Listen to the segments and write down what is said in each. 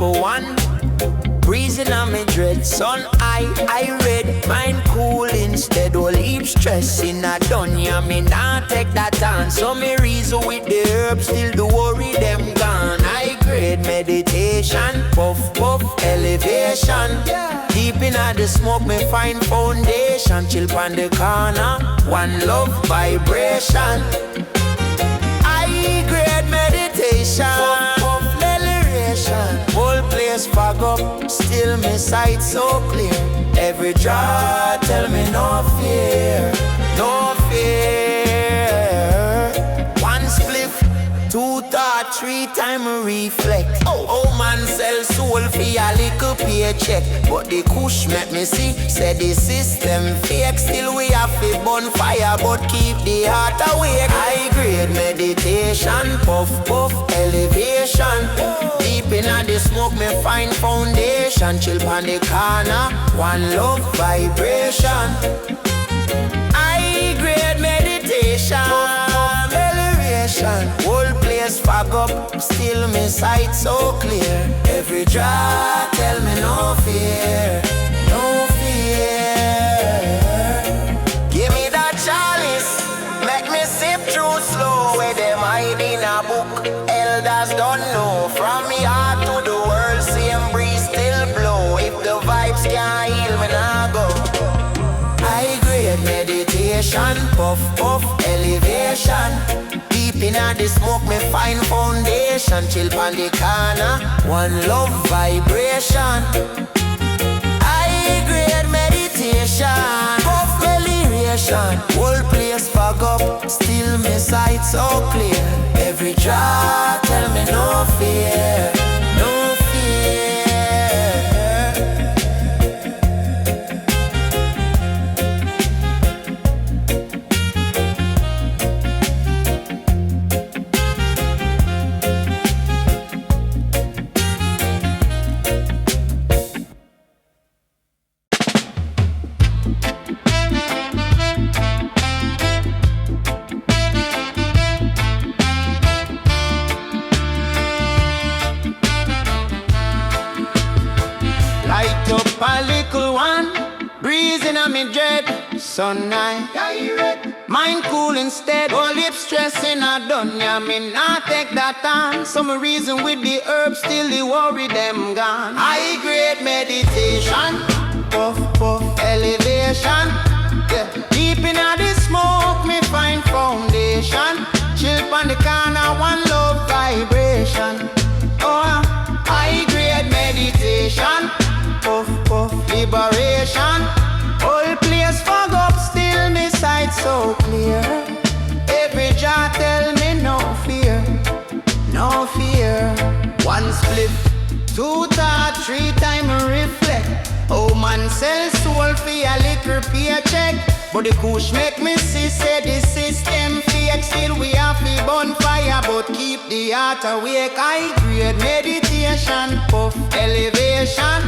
little one. Breezing on me dread, sun I red. Mind cool instead, all heap stress in a done. Yeah, me nah take that on. So me reason with the herbs, still the worry them gone. I grade meditation, puff puff elevation. Deep in the smoke, me find foundation. Chill on the corner, one love vibration. I grade meditation, puff puff elevation. Whole place fog up, still me sight so clear. Every draw tell me no fear, no fear. One spliff, 2 thought, 3 time reflect. Oh man sell soul for a little paycheck, but the kush make me see, say the system fake. Still we have to burn fire, but keep the heart awake. High grade meditation, puff puff elevation. Deep in the smoke me find foundation. Chill on the corner, one love vibration. High grade meditation, elevation. Whole place fog up, still me sight so clear. Every draw tell me no fear, no fear. Give me that chalice, make me sip through slow. Where them hide in a book, elders don't know. From me heart to the world, same breeze still blow. If the vibes can't heal me, nah go. High grade meditation, puff puff elevation. Deep in the smoke, me find foundation. Chill on the corner, one love vibration. High grade meditation, puff elevation. Whole place fog up, still me sight so clear. Every draw tell me no fear, no fear. A little one, breezing on me dread, sun night. Mind cool instead, all lip stressing I done. Yeah, me not take that on. Some reason with the herbs, still the worry them gone. High grade meditation, puff puff elevation. Yeah. Deep in the smoke, me find foundation. Chill on the corner, one love vibration. Oh, high grade meditation, puff puff liberation. Whole place fog up, still me sight so clear. Every jaw tell me no fear, no fear. One split, 2 thought, 3 time reflect. Oh man sell soul for a little paycheck, but the kush make me see, say the system fake. Still we have to burn fire, but keep the heart awake. High grade meditation, puff elevation.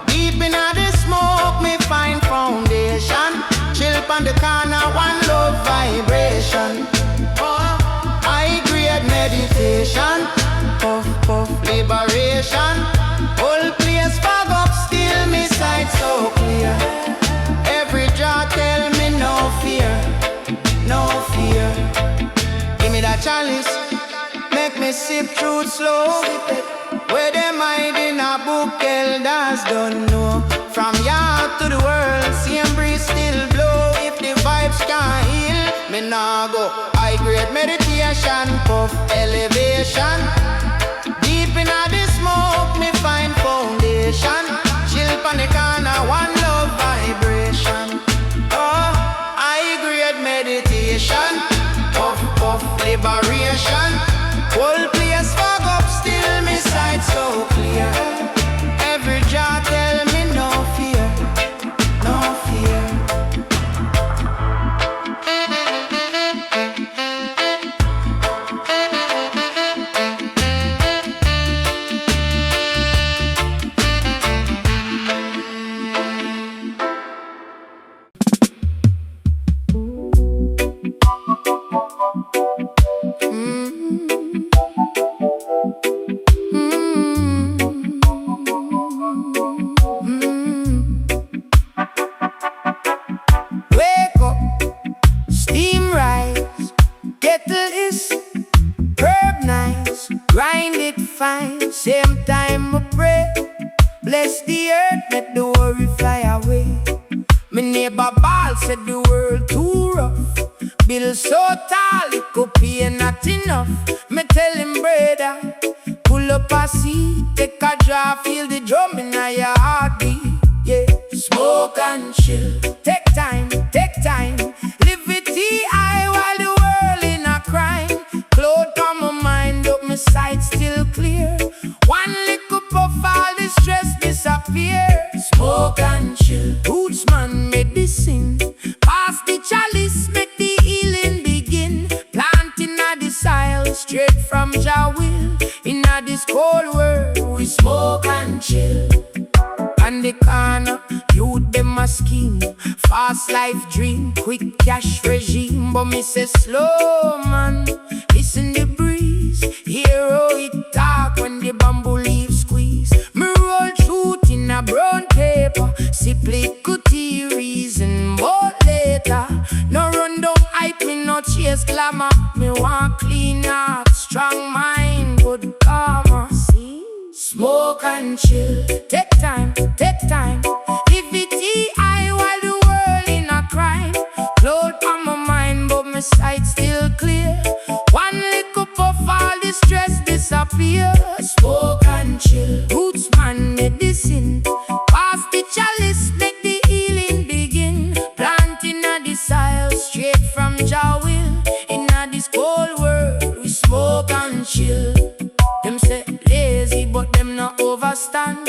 Deep in the smoke, me find foundation. Chill on the corner, one love vibration. High grade meditation, puff puff liberation. Whole place fog up, still me sight so clear. Every jaw tell me no fear, no fear. Give me that chalice, make me sip through slow. Where them hide in a book, elders don't know. From yard to the world, same breeze still blow. If the vibes can't heal, me nah go. High grade meditation, puff elevation. Deep in the smoke, me find foundation. Chill on the corner, one love vibration. Oh, high grade meditation, puff puff liberation. Whole place fog up, still me sight so clear. Every jaw tell me no fear, no fear. time I pray. Bless the earth, let the worry fly away. My neighbor ball said the world too rough. Bill so tall, it could pay not enough. Me tell him, brother, pull up a seat, take a draw, feel the drum in your heartbeat. Yeah, smoke and chill. Take time, liberty high while the world in a crime. Cloud on my mind, but my sight still clear. One little puff, all the stress disappear. Smoke and chill. Roots man medicine. Pass the chalice, make the healing begin. Planting a the soil straight from Jah will. In a this cold world, we smoke and chill. And the corner, youth them a scheme. Fast life dream, quick cash regime. But me say slow man, listen the breeze. Hear how it talk when the bamboo leaves squeeze. Me roll truth in a brown paper. Sip liquid tea, reason but later. No run down hype, me no chase glamour. Me want clean heart, strong mind, good karma. See? Smoke and chill. Take time, liberty high while the world in a crime. Cloud on my mind, but my sight still clear. One little puff, all the stress disappear. Smoke and chill. Roots man medicine. Pass the chalice, make the healing begin. Planting a the soil straight from Jah will. In a this cold world, we smoke and chill. Them say lazy, but them not overstand.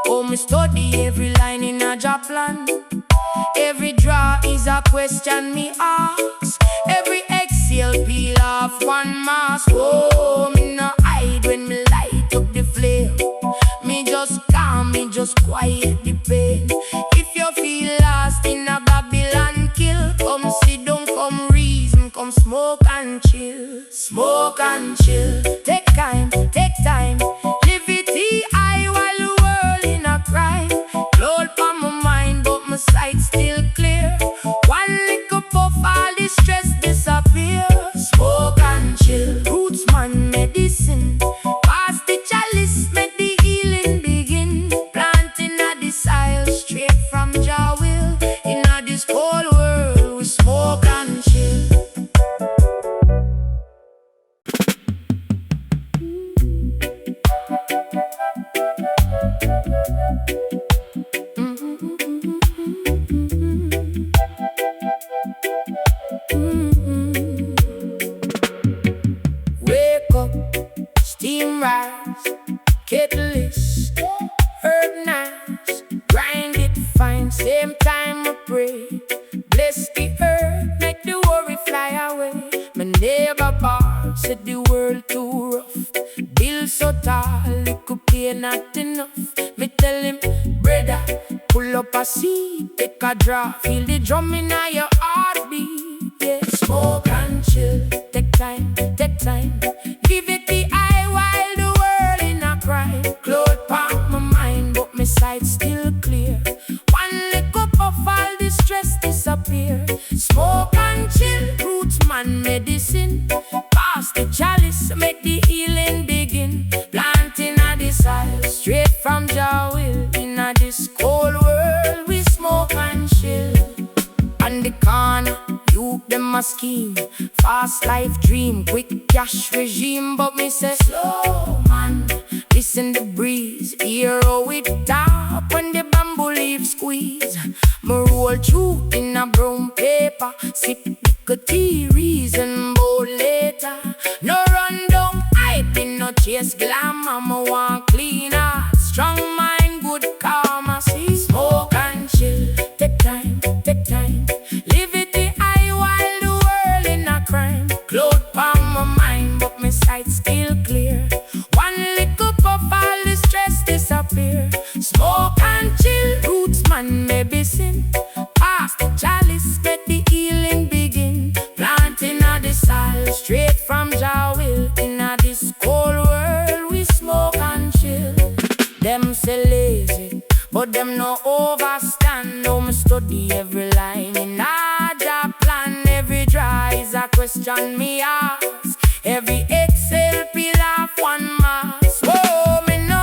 Oh, me study every line in a job plan. Every draw is a question me ask. Every exhale peel off one mask. Oh, me no hide when me light up the flame. Me just calm, me just quiet the pain. If you feel lost in a Babylon kill, come sit down, come reason, come smoke and chill. Smoke and chill. Take time, liberty high while the world in a crime. Cloud on my mind, but my sight still clear. One little puff, all the stress disappear. Smoke and chill. Roots man medicine. Pass the chalice, make the healing begin. Planting a the soil straight from Jah will. In a this cold world, we smoke and chill. Wake up, steam rise, kettle is herb nice. Grind it fine, same time I pray. Bless the earth, make the worry fly away. My neighbor bar said the world too rough. Bill so tall, it could pay not enough. Me tell him, brother, pull up a seat, take a draw, feel the drum in your heartbeat. Yeah, smoke and chill. Take time, give it the eye while the world in a crime. Cloud on my mind, but my sight still clear. One little puff, all the stress disappear. Smoke and chill, roots man medicine. Pass the chalice, make the healing begin. Planting a the soil straight from Jah will. In a this cold world, we smoke and chill. On the corner, youth them a scheme. Fast life dream, quick cash regime. But me say slow man, listen the breeze. Hear how it tap when the bamboo leaves squeeze. Me roll truth in a brown paper. Sip liquid tea, reason bold later. No run down hype, no chase glamour. Me want clean heart, strong mind, good karma. See, smoke and chill. Take time, live it the eye while the world in a crime. Cloud on my mind, but my sight still clear. One little puff, all the stress disappear. Smoke and chill, roots man medicine. Pass the chalice, make the healing begin. Planting a the soil straight from Jah will. In a this cold world, we smoke and chill. Them say lazy, but them no overstand. No, me study every line in a job plan. Every draw is a question me ask. Every exhale peel off one mask. Whoa, me no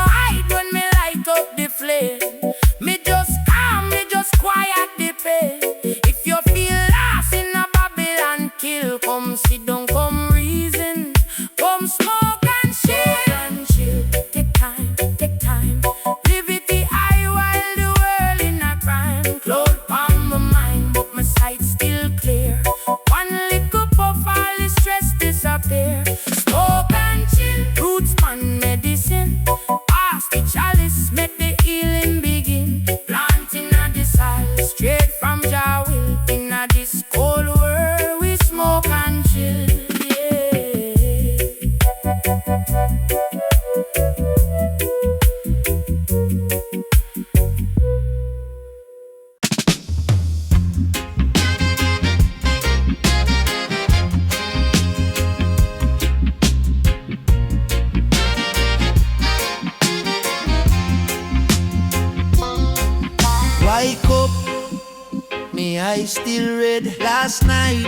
eyes still red. Last night,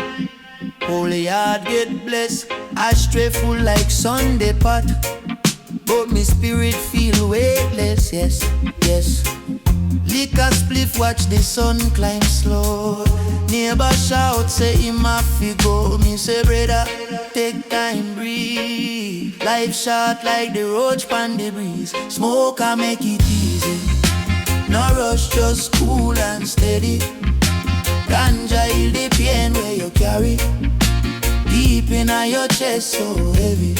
holy heart get blessed. I stray full like Sunday pot, but my spirit feel weightless, yes, yes. Lick a spliff, watch the sun climb slow. Neighbor shout, say him have to go. Me say, brother, take time, breathe. Life short like the roach pan the breeze. Smoke and make it easy. No rush, just cool and steady. Ganja heal the pain where you carry. Deep in your chest, so heavy.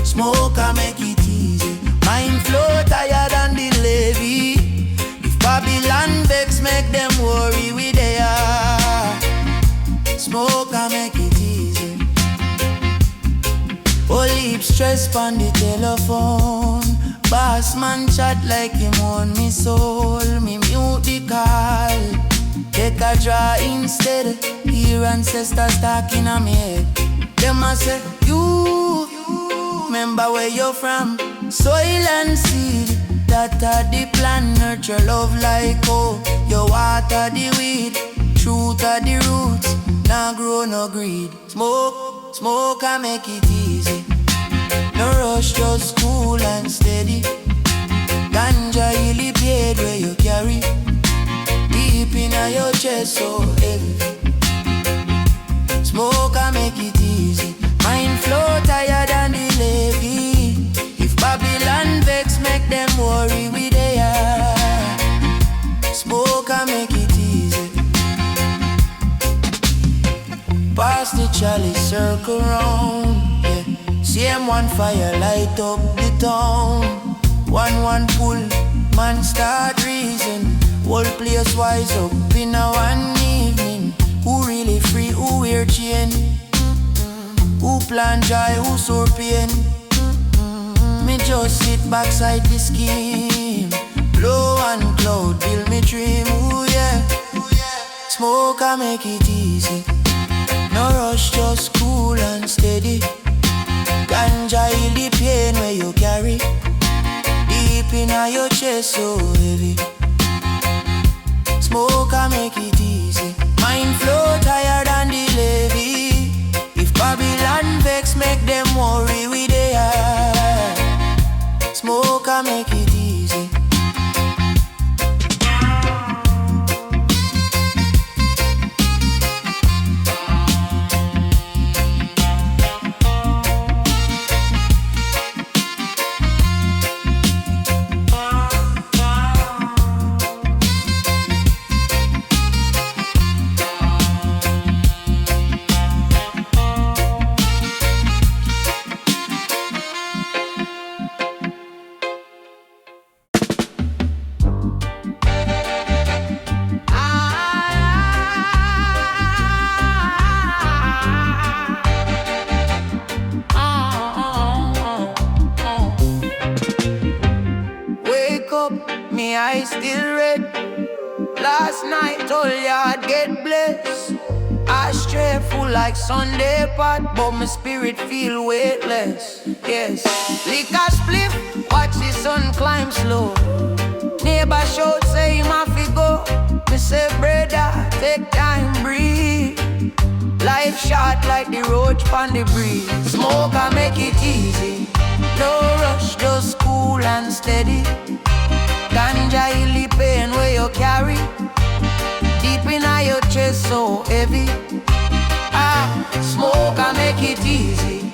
Smoke and make it easy. Mind flow higher than the levee. If Babylon vex, make them worry we there. Smoke and make it easy. Oh, leave stress on the telephone. Boss man chat like him on me soul. Me mute the call. Take a draw instead. Hear ancestors talking on me head. Them a say, you remember where you're from. Soil and seed, that are the plan. Nurture love like oh, you water the weed. Truth are the roots, now grow no greed. Smoke, smoke and make it easy. No rush, just cool and steady. Ganja heal paid where you carry. Deep in your chest so heavy. Smoke and make it easy. Mind flow higher than the levee. If Babylon vex, make them worry we there. Smoke and make it easy. Pass the chalice, circle round, yeah. Same one fire, light up the town. One pull, man start reason. Whole place wise up in a one evening. Who really free, who wear chain? Who plan joy, who sore pain? Me just sit backside the scheme. Blow and cloud, build me dream, ooh yeah. Smoke and make it easy. No rush, just cool and steady. Ganja heal the pain where you carry. Deep in your chest so heavy. Smoke and make it easy. Mind flow higher than the levee. If Babylon vex, make them worry we there. Smoke and make it easy. Me eyes still red. Last night told ya I'd get blessed. I stray full like Sunday pot, but my spirit feel weightless. Yes, lick a spliff, watch the sun climb slow. Neighbor shout say him have to go. Me say brother, take time, breathe. Life short like the roach pan the breeze. Smoke and make it easy. No rush, just cool and steady. Ganja heal the pain where you carry. Deep in your chest so heavy. Smoke and make it easy.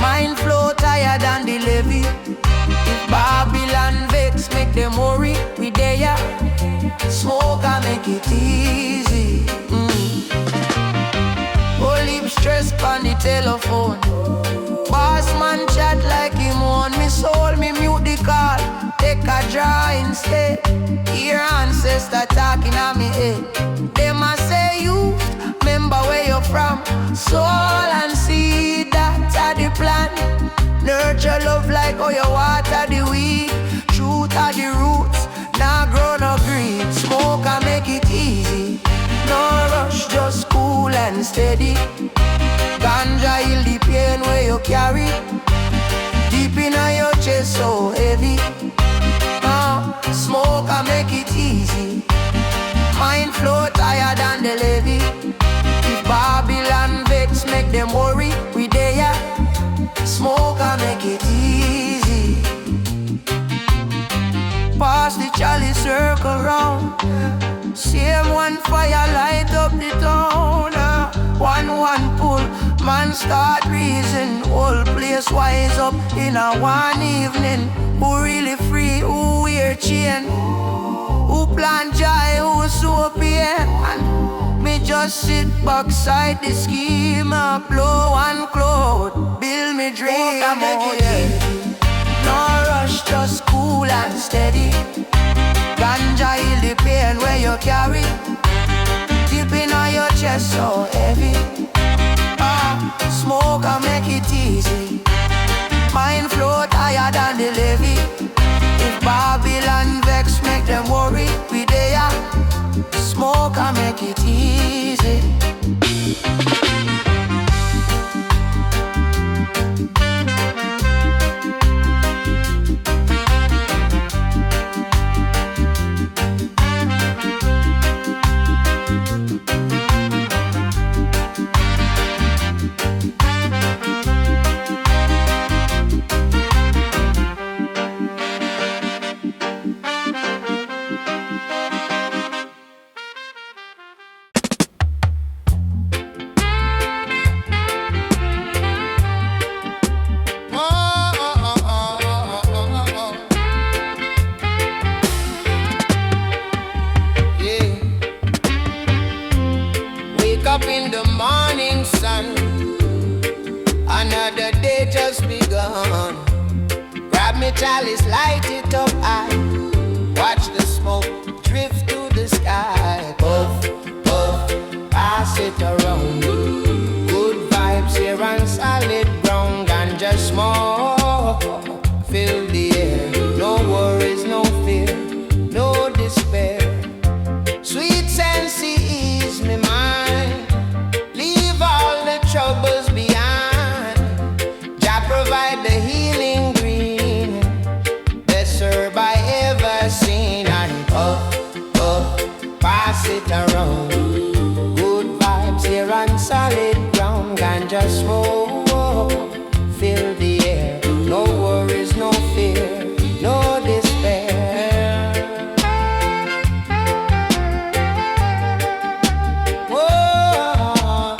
Mind flow higher than the levee. If Babylon vex, make them worry we there. Smoke and make it easy. Oh, leave stress on the telephone. Boss man chat like him on me soul. Me mute the call. Take a draw instead. Hear ancestor talking on me head. Them a say you remember where you're from. Soul and seed, that's the plan. Nurture love like how you water the weed. Truth are the roots, now grow no greed. Smoke and make it easy. No rush, just cool and steady. Ganja heal the pain where you carry. Deep in your chest so heavy. Smoke and make it easy. Mind circle round. Same one fire light up the town. One pull, man start reason. Whole place wise up in a one evening. Who really free, who wear chain, who plant joy, who sow pain. And me just sit back side the scheme, blow one cloud, build me dream. No rush, just cool and steady. Ganja heal the pain where you carry, deep in on your chest so heavy. Smoke and make it easy. Mind float higher than the levee. If Babylon vex, make them worry. We there, smoke and make it easy. Chalice, light it up high. Watch the smoke drift to the sky. Puff, puff, pass it around. Good vibes here on solid ground. Ganja smoke, fill the air. No worries, no fear, no despair. Sweet sense ease me mind. Leave all the troubles behind. Jah provide the healing green, best herb I ever seen. And pass it around. Good vibes here on solid ground. Ganja smoke, fill the air. No worries, no fear, no despair. Whoa.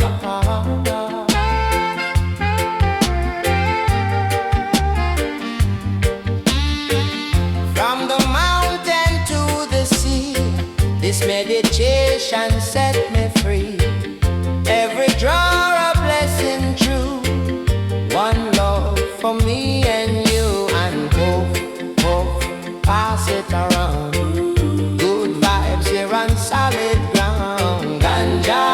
From the mountain to the sea, this meditation set me free. Every draw a blessing true. One love for me and you. And pass it around. Good vibes here on solid ground. Ganja.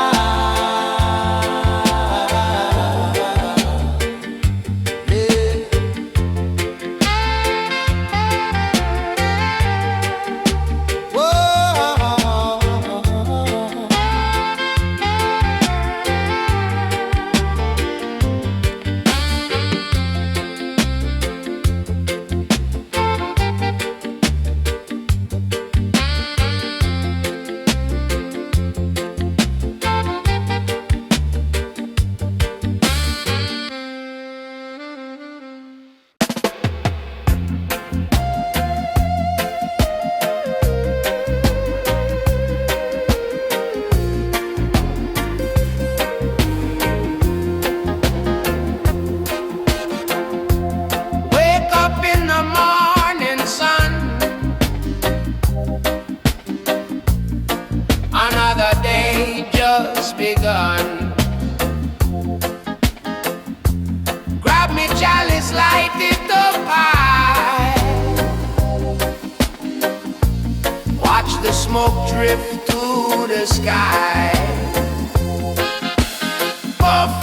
Begun. Grab me chalice, light it up high. Watch the smoke drift to the sky. Puff